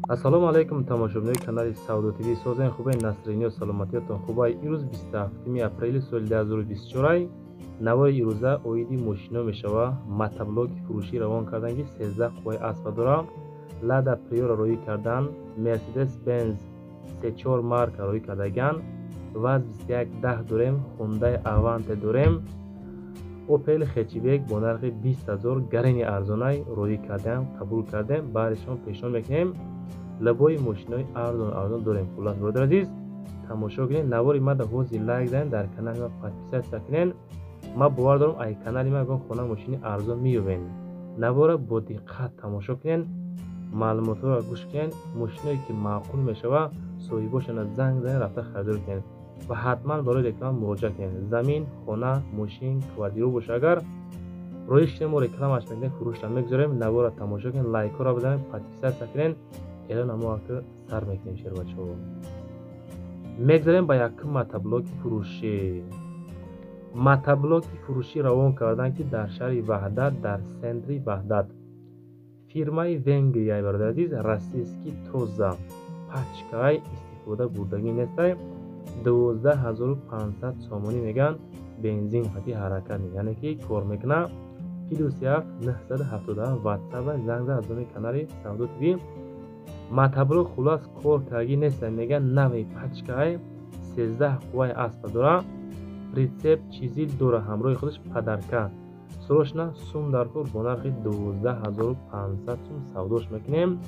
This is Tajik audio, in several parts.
ассалому алайкум тамошобинои канали Сауду ТВ. Созани хубаи насринӣ ва саломатиятон хубай. Ирӯз 27 апрели соли 2024 навори ирӯза оиди мошино мешава. Мотоблоки фурӯшӣ равон кардан ки 13 қувваи аспа дора. Лада Приора роӣ кардан, Mercedes Benz C4 марка роӣ кардаган, ВАЗ 2110 дорем, Hyundai Avante дорем, Opel Hatchback бо нархи 20000 гарини арзонай роӣ кардан, қабул кардем. Баъдешон пешон мекунем лабои мошинои арзон дорем. Хулас бародари азиз, тамошо кунед, навори мада ҳозир лайк занед, дар канали ма подписатсия кунед. ма бовар дорам ай канали ма гон хона мошини арзон меёбед. навора бо диққат тамошо кунед, маълумотро гӯш кунед. мошиное ки маъқул мешава соҳибошона занг занед, рафта харидор кунед ва ҳатман барои реклама муроҷиат кунед. замин, хона, мошин, квартира боша, агар роиш кунед мо рекламаш мекунем, фурӯшта мегузорем. навора тамошо кунед, лайкҳоро бизанед, подписатсия кунед. эълона мо вақти сар мекунем шербачо. мегзарем ба якум мотоблоки фурӯшӣ. мотоблоки фурӯшӣ равон кардан ки дар шаҳри Ваҳдат, дар сентри Ваҳдат. фирмаи Венгрияи бародари азиз, российский тоза пачкаи истифода бурдагӣ нестай. 12500 сомонӣ меган, бензин ҳати ҳаракат яъне ки кор мекуна. +1 977 WhatsApp занг зад аз номи канали Савду ТВ. мотоблок хулас кор кардаги нестай, меган нави пачкаи 13 қувваи аспа дора. притсеп чизил дора, ҳамроҳи худаш падарка. срочна сум дар кор бо нархи 12500 сум савдош мекунем.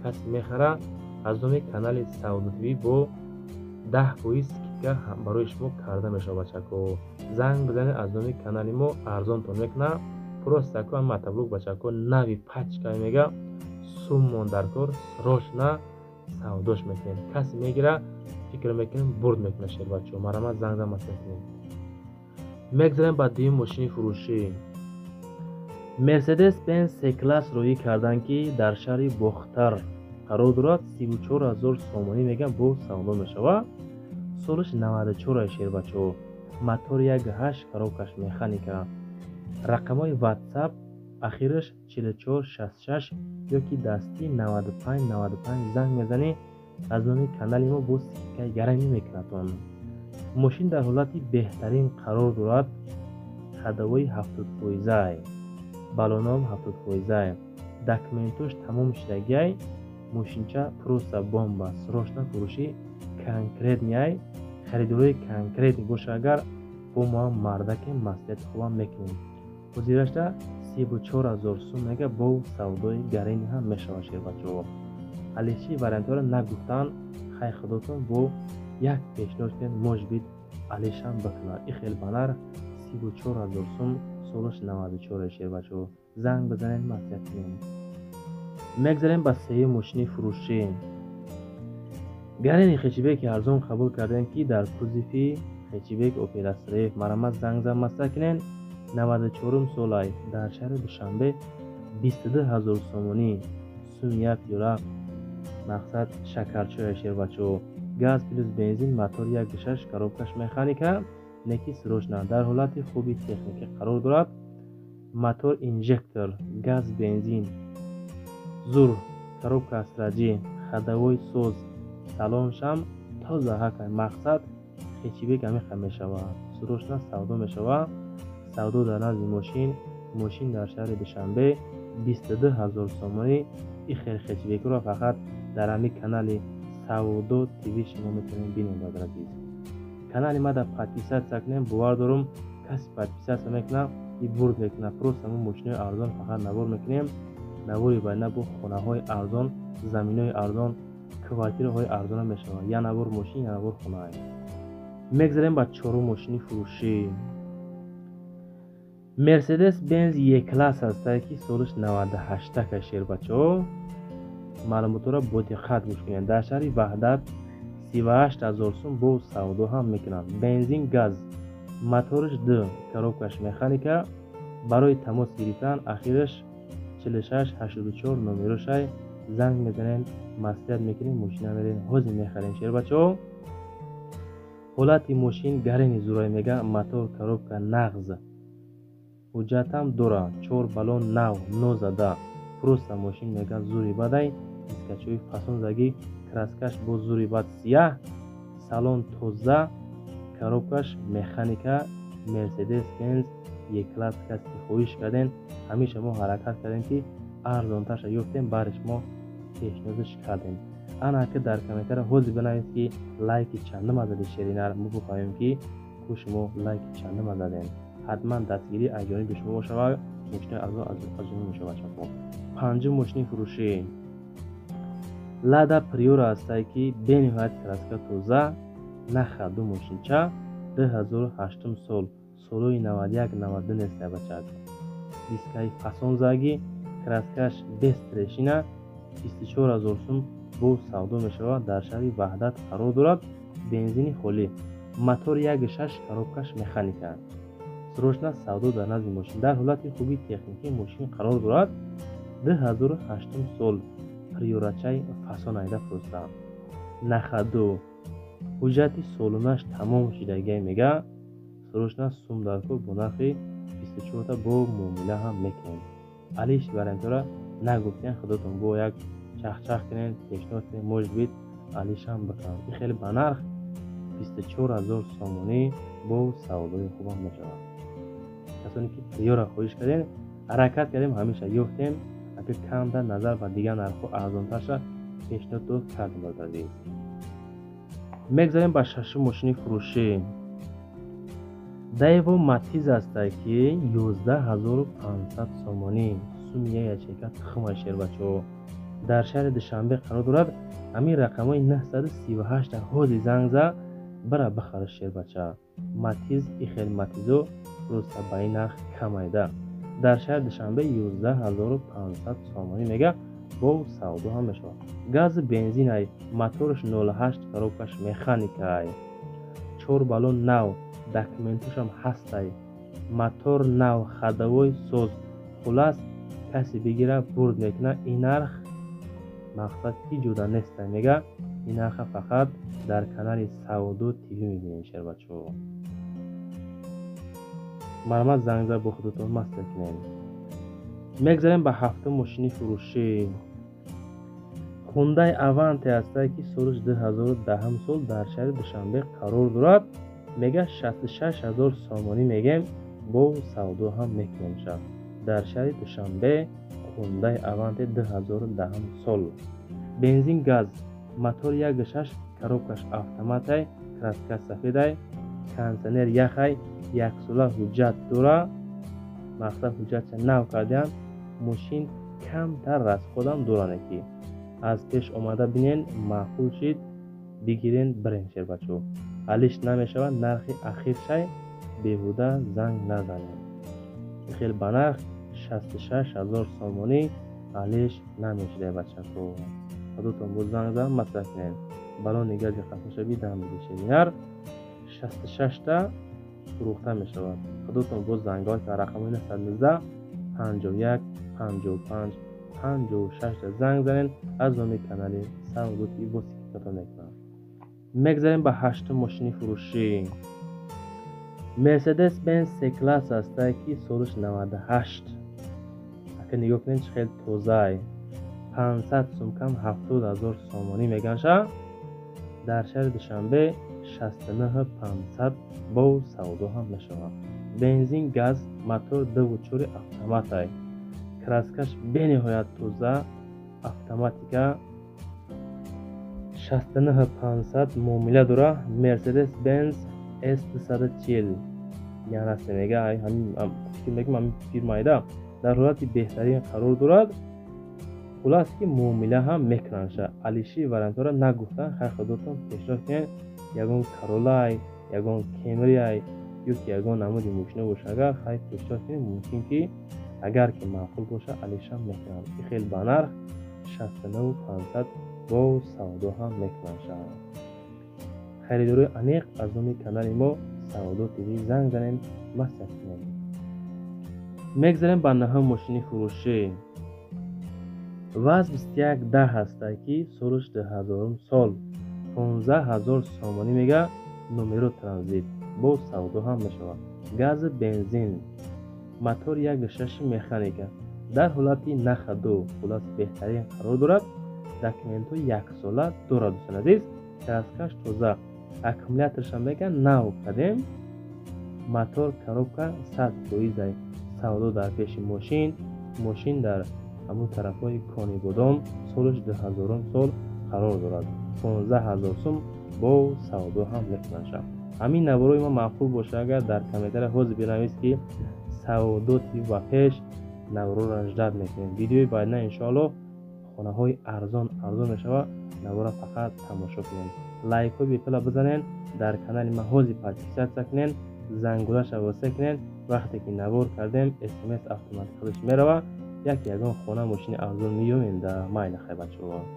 касе мехара аз номи канали Савду ТВ бо 10% скидка барои шумо карда мешава бачако. занг бизанед, аз номи канали мо арзонтон мекуна. просто тако мотоблок бачако нави пачкаи мега суммон дар кор, срочна савдош мекунем. касе мегира фикр мекунем бурд мекуна шербачо. марамат занг зад масъулият кунем. мегзарем ба дуюм мошини фурӯшӣ. Mercedes Benz C-класс роӣ кардан ки дар шаҳри Бохтар қарор дорад. 34000 сомонӣ меган, бо савдо мешава. солиш 94 шербачо. мотор 1.8, коробкаш механика. рақамҳои WhatsApp ахираш 4466 ёки дастӣ 9595 занг мезанӣ, аз номи канали мо бо скидкаи гарамӣ мекунатон. мошин дар ҳолати беҳтарин қарор дорад. ҳадавои 70%, балоном 70%, документош тамом шудагиай. мошинча просто бомба. срочна фурӯшӣ конкретняй. харидории конкрет боша, агар бо мо мардаке маслиҳати хубам мекунем. ҳозирашта 34000 сум мега, бо савдои гарини ҳам мешава шербачо. алиши вариантҳоро нагуфтан, хай худотон бо як пешниҳод кунед, можбит алишам бикунад. и хел банар 34000 сум, солиш 94 шербачо. занг бизанед, маслиҳат кунед. мегзарем ба сеюм мошини фурӯшӣ. гарини хечбеки арзон қабул кардем ки дар кузифи хечбек Opel Astra. марамат занг зад маслиҳат кунед. 94 солай, дар шаҳри Душанбе. 22000 сомонӣ, сум як юрак, мақсад шакарчоя шербачо. газ плюс бензин, мотор 1.6, коробкаш механика. неки срочна, дар ҳолати хуби техника қарор дорад. мотор инжектор, газ бензин, зур, коробка астраҷӣ, ходовой соз, салоншам тоза ҳакай. мақсад хечбек амиқа мешава, срочна савдо мешава. савдо дар назди мошин дар шаҳри Душанбе 22000 сомонӣ. и хел хечбекро фақат дар ҳами канали Савду ТВ шумо метавонед бинед. бародари азиз, канали ма да подписатсия кунем. бовар дорам каси подписатсия мекуна и бурд мекуна. просто мо мошинои арзон фақат навор мекунем. навори байна бо хонаҳои арзон, заминои арзон, квартираҳои арзон мешава. я навор мошин, я навор хона. мегзарем ба чорум мошини фурӯшӣ. Mercedes Benz E-класс ҳастай ки солиш 98 шербачо. маълумотро бо диққат гӯш кунед. дар шаҳри Ваҳдат 38000 сум, бо савдо ҳам мекунад. бензин, газ, моториш 2, коробкаш механика. барои тамос гирифтан ахираш 4684 номерошай занг мезанед, маслиҳат мекунем, мошина мерем, ҳозир мехарем шербачо. ҳолати мошин гарини зурай мега. мотор, коробка нағз, ҳуҷҷатам дора. 4 балон нав, нозада. просто мошин мега зури бадай. دیسکچوی فасон заги, краскаш бо зури бад сияҳ, салон тоза, коробкаш механика, Mercedes Benz E-Class каст ки хоҳиш кардем, ҳамеша мо ҳаракат кардем ки арзонтарша ёфтем, бариш мо пешниҳодаш кардем. ана ки дар комментария ҳозир бинависед ки лайки чандама зади шеринар, мо бифаҳмем ки ку шумо лайки чандама задем. ҳатман дастгирӣ аз ҷониби шумо мешавад, мошини арзон аз ҷониби мешавад. панҷум мошини фурӯшӣ Lada Priora ҳастае ки бениҳоят краска тоза, нахаду мошинча, 2008 сол, солҳои 91-92 нестая бачак. Дискаи фасон заги, краскаш без трешина, 24000 сум бо савдо мешавад, дар шаҳри Ваҳдат қарор дорад, бензини холӣ, мотор 1.6, коробкаш механика. срочна савдо дар назди мошин дар ҳолати хуби техникии мошин қарор дорад, 2008 сол, приорачаи фасон айда фурӯхтам. Нахаду ҳуҷҷати солунаш тамом шидагӣ мега, срочна сум дар кор бо нархи 24 бо муомила ҳам мекунем. алиш вариантора нагуфтем, худотон бо як чахчах кунем, пешниҳод кунем, может бит алиш ҳам бикунам. ин хеле ба нарх 24000 сомонӣ бо савдои хубам мешавад. касоне ки приора хоҳиш кардем, ҳаракат кардем, ҳамеша ёфтем, агар камтар назар ба дигар нархҳо арзонтарша пешниҳод кардем бардозӣ. мегзарем ба шашум мошини фурӯшӣ Daewoo Matiz ҳастае ки 11500 сомонӣ, суми як ячейка тухмай шербачо дар шаҳри Душанбе қарор дорад. ҳамин рақамҳои 938 ҳозир занг за бара бихар шербача. Matiz ихел Matizо просто ба ин нарх камайда дар шаҳри Душанбе 11500 сомонӣ мега, бо савдо ҳам мешавад. гази бензинай, мотораш 08, коробкаш механикай, 4 балон нав, документушам ҳастай, мотор нав, ходовой соз, хулас касе бигира бурд мекуна. ин нарх мақсад ки ҷуда нестай мега, ин нарха фақат дар канали Савдо ТВ мебинем шербачо. мармат зангза бо худотон маслиҳат кунем. мегзарем ба ҳафтум мошини фурӯшӣ Hyundai Avante ҳастае ки солиш 2010 сол дар шаҳри Душанбе қарор дорад. мега 66000 сомонӣ мегем, бо савдо ҳам мекунем ша. дар шаҳри Душанбе Hyundai Avante 2010 сол, бензин газ, мотор 1.6, коробкаш автоматай, краска сафедай, кондитсионер яхай, яксола ҳуҷҷат дора. мақсад ҳуҷҷатша нав кардем, мошин камтар расходам доране ки аз пеш омада бинен, маъқул шид, бигирен бирен шербачо. алиш намешавад, нархи ахиршай беҳуда занг назанем. хел ба нарх 66000 сомонӣ алиш намешида бачако. худотон бо занг зан маслиҳат кунем. балони гази қасмаша бидам бишинар 66 та фурӯхта мешавад. худотон бо зангҳои ка рақамҳои 919 51 55 56 та занг занен. аз номи канали Савдо ТВ бо сикатон мекунам. мегзарем ба ҳаштум мошини фурӯшӣ Mercedes Benz C-Class ҳастае ки солиш 98. ака нигоҳ кунем чӣ хел тозай, 500 сум кам 70000 сомонӣ меганша. дар шаҳри Душанбе 69500 бо савдо ҳам мешавад. бензин газ, мотор 2.4 автоматай, краскаш бениҳоят тоза, автоматика, 69500 муомила дора. Mercedes Benz S240 яъне мега ҳамин фирмаида дар ҳолати беҳтарин қарор дорад. хулас ки муомила ҳам мекунанша. алиши вариантора нагуфтан, хай худотон пешниҳод кунед, ягон Королай, ягон Кемриай ё ки ягон намуди мошина боша. агар хай пешниҳод кунед, мумкин ки агар ки маъқул боша алишам мекунанд. ки хел ба нарх 69500 бо савдо ҳам мекунанша. харидории аниқ аз номи канали мо Савдо ТВ занг занем, маслиҳат кунем. мегзарем ба наҳум мошини фурӯшӣ ВАЗ 2110 ҳастае ки солиш 2000 сол, 15000 сомонӣ мега, номеро транзит, бо савдо ҳам мешавад. гази бензин, мотор 1.6 механика, дар ҳолати нахаду, хулас беҳтарин қарор дорад. документ یک ساله دارد. دوستان عزیز دستکش تازه اکومولاتورش هم میگن نو کردیم. موتور коробка 100% سودا در پیش ماشین در همون طرفای کانی بودم سالش 2000 سال قرار دارد. 15000 سوم با سودا هم میکنن شد. همین نوارای ما معقول باشه اگر در کامنتر حوض بنویس که سواداتی و پیش نوارو را اجداد میکنیم. ویدیوی بعد نه انشاءالله خانه های ارزان میشوه. نوارا فقط تماشا کنین. لایک ها بیپلا بزنین. در کانال ما حوض پادکست کنین. زنگوله شواسه کنین. وقتی که نوار کردیم SMS اتوماتیک خودش میروه. یگان خانه ماشین ارزان میومین در مایل خیلی بچه‌ها.